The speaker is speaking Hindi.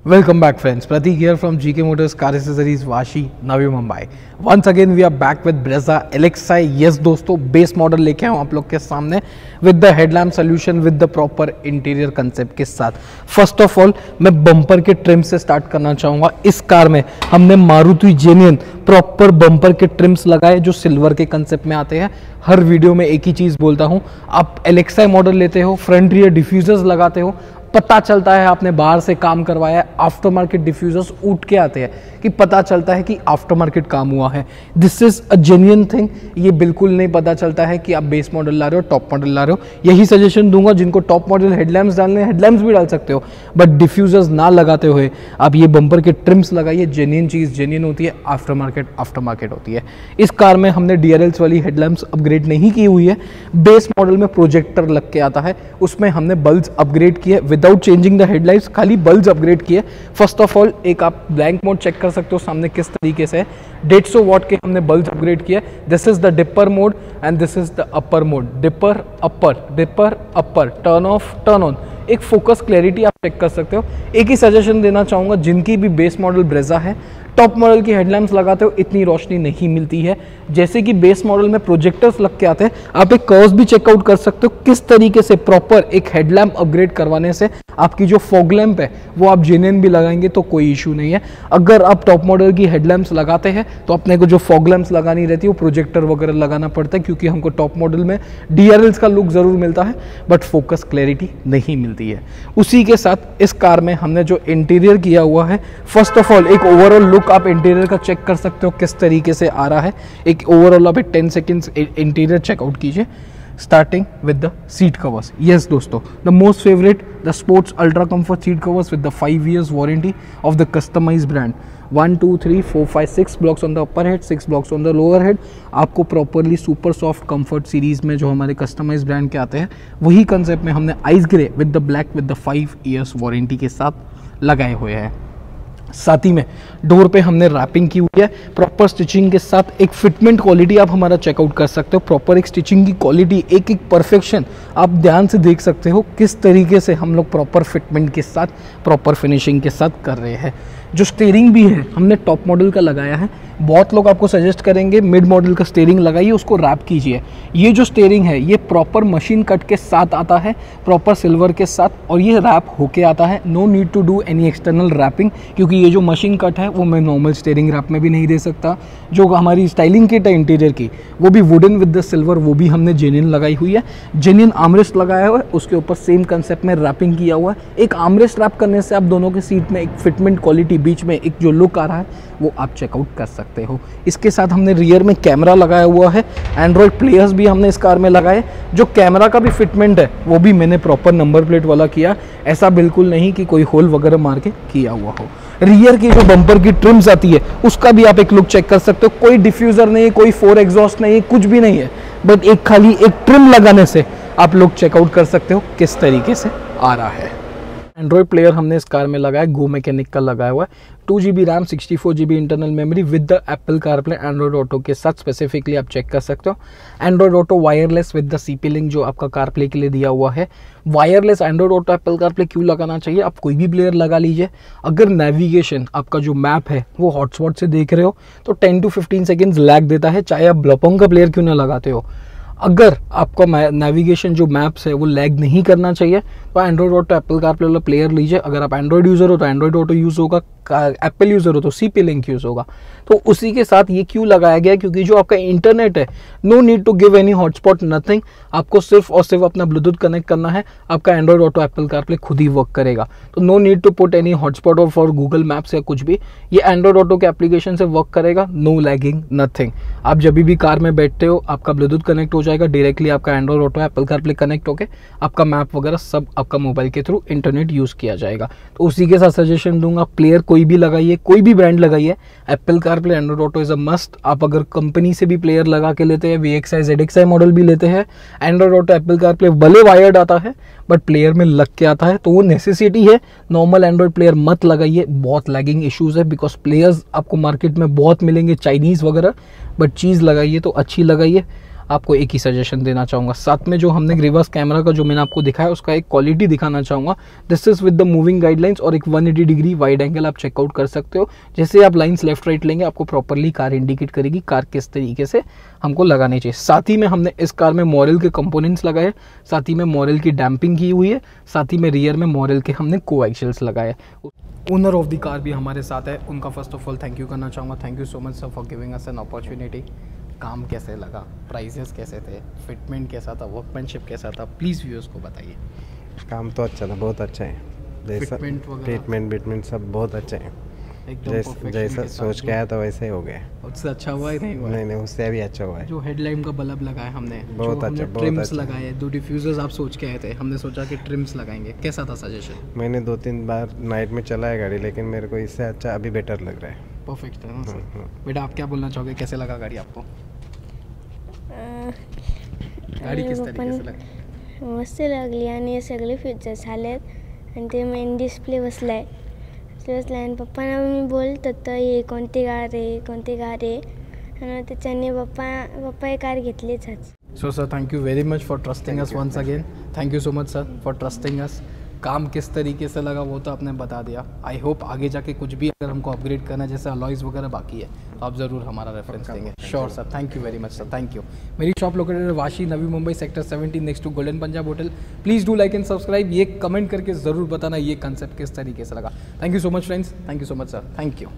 Welcome back friends, Pratik here from GK Motors Car Accessories Vashi, Navi Mumbai. Once again we are back with Brezza LXi. Yes दोस्तों, बेस मॉडल लेके आया हूँ आप लोग के सामने with the headlamp solution with the proper interior concept के साथ. फर्स्ट ऑफ ऑल मैं बम्पर के ट्रिम से स्टार्ट करना चाहूँगा. इस कार में हमने मारुति जेन्युइन प्रॉपर बम्पर के ट्रिम्स लगाए जो सिल्वर के कंसेप्ट में आते हैं. हर वीडियो में एक ही चीज़ बोलता हूँ, आप LXi मॉडल लेते हो, फ्रंट रियर डिफ्यूजर्स लगाते हो, पता चलता है आपने बाहर से काम करवाया है. आफ्टर मार्केट डिफ्यूजर्स उठ के आते हैं कि पता चलता है कि आफ्टर मार्केट काम हुआ है. This is a genuine thing. ये बिल्कुल नहीं पता चलता है कि आप बेस मॉडल ला रहे हो, टॉप मॉडल ला रहे हो. यही सजेशन दूंगा जिनको टॉप मॉडल हेडलैम्प्स डालने, हेडलैम्प्स भी डाल सकते हो, बट डिफ्यूजर्स ना लगाते हुए आप ये बम्पर के ट्रिम्स लगाइए. जेन्युइन चीज़ जेन्युइन होती है, आफ्टर मार्केट होती है. इस कार में हमने DRLs वाली हेडलैम्प्स अपग्रेड नहीं की हुई है. बेस मॉडल में प्रोजेक्टर लग के आता है, उसमें हमने बल्ब्स अपग्रेड किए विदाउट चेंजिंग द हेडलाइट्स, खाली बल्ब्स अपग्रेड किए. फर्स्ट ऑफ ऑल एक आप ब्लैंक मोड चेक कर सकते हो सामने किस तरीके से 150 वॉट के हमने बल्ब्स अपग्रेड किए. This is the dipper mode and this is the upper mode. Dipper upper, turn off, turn on. एक फोकस क्लैरिटी आप चेक कर सकते हो. एक ही सजेशन देना चाहूँगा, जिनकी भी बेस मॉडल ब्रेजा है, टॉप मॉडल की हेडलैम्प्स लगाते हो इतनी रोशनी नहीं मिलती है. जैसे कि बेस मॉडल में प्रोजेक्टर्स लग के आते हैं, आप एक कर्व्स भी चेकआउट कर सकते हो किस तरीके से प्रॉपर एक हेडलैम्प अपग्रेड करवाने से आपकी जो फॉग लैम्प है वो आप जेन्युइन भी लगाएंगे तो कोई इशू नहीं है. अगर आप टॉप मॉडल की हेडलैम्प्स लगाते हैं तो अपने को जो फॉग लैम्प्स लगानी रहती है वो प्रोजेक्टर वगैरह लगाना पड़ता है, क्योंकि हमको टॉप मॉडल में DRLs का लुक ज़रूर मिलता है बट फोकस क्लैरिटी नहीं मिलती है. उसी के साथ इस कार में हमने जो इंटीरियर किया हुआ है, फर्स्ट ऑफ ऑल एक ओवरऑल लुक आप इंटीरियर का चेक कर सकते हो किस तरीके से आ रहा है. एक ओवरऑल आप 10 सेकेंड्स इंटीरियर चेकआउट कीजिए. Starting with the seat covers. Yes दोस्तों, the most favourite, the sports ultra comfort seat covers with the 5 years warranty of the customise brand. 1 2 3 4 5 6 blocks on the upper head, 6 blocks on the lower head. आपको properly super soft comfort series में जो हमारे कस्टमाइज ब्रांड के आते हैं वही कंसेप्ट में हमने ice grey with the black with the 5 years warranty के साथ लगाए हुए हैं. साथ ही में डोर पे हमने रैपिंग की हुई है प्रॉपर स्टिचिंग के साथ. एक फिटमेंट क्वालिटी आप हमारा चेकआउट कर सकते हो. प्रॉपर एक स्टिचिंग की क्वालिटी, एक एक परफेक्शन आप ध्यान से देख सकते हो किस तरीके से हम लोग प्रॉपर फिटमेंट के साथ, प्रॉपर फिनिशिंग के साथ कर रहे हैं. जो स्टीयरिंग भी है हमने टॉप मॉडल का लगाया है. बहुत लोग आपको सजेस्ट करेंगे मिड मॉडल का स्टीयरिंग लगाइए, उसको रैप कीजिए. ये जो स्टीयरिंग है ये प्रॉपर मशीन कट के साथ आता है, प्रॉपर सिल्वर के साथ, और ये रैप होके आता है. No need to do any external wrapping, क्योंकि ये जो मशीन कट है वो मैं नॉर्मल स्टीयरिंग रैप में भी नहीं दे सकता. जो हमारी स्टाइलिंग किट है इंटीरियर की वो भी वुडन विद द सिल्वर, वो भी हमने जेन्युइन लगाई हुई है. जेन्युइन आर्मरेस्ट लगाया हुआ है, उसके ऊपर सेम कंसेप्ट में रैपिंग किया हुआ है. एक आर्मरेस्ट रैप करने से आप दोनों के सीट में एक फिटमेंट क्वालिटी, बीच में एक जो लुक आ रहा है वो आप चेकआउट कर सकते हो. इसके साथ हमने रियर में कैमरा लगाया हुआ है. एंड्रॉयड प्लेयर्स भी हमने इस कार में लगाए. जो कैमरा का भी फिटमेंट है वो भी मैंने प्रॉपर नंबर प्लेट वाला किया. ऐसा बिल्कुल नहीं कि कोई होल वगैरह मार के किया हुआ हो. रियर की जो बम्पर की ट्रिम्स आती है उसका भी आप एक लुक चेक कर सकते हो. कोई डिफ्यूजर नहीं, कोई 4 एग्जॉस्ट नहीं, कुछ भी नहीं है, बट एक खाली एक ट्रिम लगाने से आप लोग चेकआउट कर सकते हो किस तरीके से आ रहा है. एंड्रॉयड प्लेयर हमने इस कार में लगाया, गो मैकेनिक का लगाया हुआ है. 2GB RAM, 64GB internal memory with the Apple CarPlay Android auto के साथ स्पेसिफिकली आप चेक कर सकते हो. Android auto wireless with the CP link जो आपका कारप्ले के लिए दिया हुआ है. Wireless Android auto Apple CarPlay क्यों लगाना चाहिए? आप कोई भी प्लेयर लगा लीजिए, अगर नेविगेशन आपका जो मैप है वो हॉटस्पॉट से देख रहे हो तो 10 to 15 सेकेंड्स लैग देता है, चाहे आप ब्लॉपोंग का प्लेयर क्यों ना लगाते हो. अगर आपका नेविगेशन जो मैप्स है वो लैग नहीं करना चाहिए तो एंड्रॉयड ऑटो एप्पल कारप्ले वाला प्लेयर लीजिए. अगर आप एंड्रॉयड यूज़र हो तो एंड्रॉयड ऑटो यूज़ होगा, एप्पल यूज़र हो तो CP लिंक यूज़ होगा. तो उसी के साथ ये क्यों लगाया गया? क्योंकि जो आपका इंटरनेट है, no need to give any hotspot, nothing. आपको सिर्फ और सिर्फ अपना ब्लूटूथ कनेक्ट करना है, आपका एंड्रॉयड ऑटो एप्पल कारप्ले खुद ही वर्क करेगा. तो no need to put any hotspot और फॉर गूगल मैप्स या कुछ भी. ये एंड्रॉयड ऑटो के एप्लीकेशन से वर्क करेगा, नो लैगिंग, नथिंग. आप जब भी कार में बैठते हो आपका ब्लूटूथ कनेक्ट हो जाएगा, डायरेक्टली आपका Android auto Apple CarPlay connect होकर आपका मैप वगैरह सब आपका मोबाइल के थ्रू इंटरनेट यूज़ किया जाएगा. तो उसी के साथ सजेशन दूंगा, प्लेयर कोई भी लगाइए, कोई भी ब्रांड लगाइए. Apple CarPlay Android auto is a must. आप अगर कंपनी से भी प्लेयर लगा के लेते हैं, VXi ZXi मॉडल भी लेते हैं, एंड्रॉयड ऑटो एप्पल कारप्ले भले वायर्ड आता है बट प्लेयर में लग के आता है, तो वो नेसेसिटी है. नॉर्मल एंड्रॉयड प्लेयर मत लगाइए, बहुत लैगिंग इश्यूज है. बिकॉज प्लेयर्स आपको मार्केट में बहुत मिलेंगे चाइनीज़ वगैरह, बट चीज़ लगाइए तो अच्छी लगाइए. आपको एक ही सजेशन देना चाहूँगा। साथ में जो हमने रिवर्स कैमरा का जो मैंने आपको दिखाया उसका एक क्वालिटी दिखाना चाहूँगा। This is with the moving guidelines और एक 180 डिग्री वाइड एंगल आप चेकआउट कर सकते हो। जैसे आप लाइंस लेफ्ट राइट लेंगे आपको प्रॉपरली कार इंडिकेट करेगी कार किस तरीके से हमको लगानी चाहिए। साथ ही में हमने इस कार में मॉरल के कंपोनेंट्स लगाए, साथ ही में मॉरल की डैम्पिंग की हुई है, साथ ही में रियर में मॉरल के हमने कोएक्सियल्स लगाए। ओनर ऑफ द कार भी हमारे साथ है, उनका first of all thank you करना चाहूँगा। Thank you so much sir for giving us an opportunity. काम कैसे लगा, प्राइसेस कैसे थे, फिटमेंट कैसा था, वर्कमैनशिप कैसा था, प्लीज़ व्यूअर्स को बताइए। काम तो अच्छा था, बहुत अच्छा है। ट्रीटमेंट सब बहुत अच्छा है। जैसा सोच के आया था वैसे ही हो गया। उससे अच्छा हुआ ही नहीं हुआ? नहीं, उससे भी अच्छा हुआ है। जो हेडलाइट का बल्ब लगाया हमने, बहुत अच्छा, ट्रिम्स लगाए, 2 डिफ्यूजर्स आप सोच के आए थे, हमने सोचा कि ट्रिम्स लगाएंगे। कैसा था सजेशन? मैंने 2-3 बार नाइट में चला है गाड़ी, लेकिन मेरे को इससे अच्छा अभी बेटर लग रहा है। परफेक्ट है ना सर? बेटा आप क्या बोलना चाहोगे, कैसे लगा गाड़ी आपको? गाडी किस तरीके से लगी? मस्त लागली आणि सगळे फीचर्स आलेत आणि ते मेन डिस्प्ले बसलाय आणि पप्पांना मी बोलत होतं हे कोणती कार आहे आणि त्याच्याने पप्पा ही कार घेतलीच आज. So sir thank you very much for trusting us once again. Thank you so much sir for trusting us. काम किस तरीके से लगा वो तो आपने बता दिया. आई होप आगे जाके कुछ भी अगर हमको अपग्रेड करना है जैसे अलॉयज़ वगैरह बाकी है तो आप ज़रूर हमारा रेफरेंस देंगे. Sure sir. Thank you very much sir. Thank you. मेरी शॉप लोकेटेड है Vashi, Navi Mumbai, sector 17 next to golden Punjab hotel. Please do like and subscribe. ये कमेंट करके ज़रूर बताना ये कंसेप्ट किस तरीके से लगा. Thank you so much friends. Thank you so much sir. Thank you.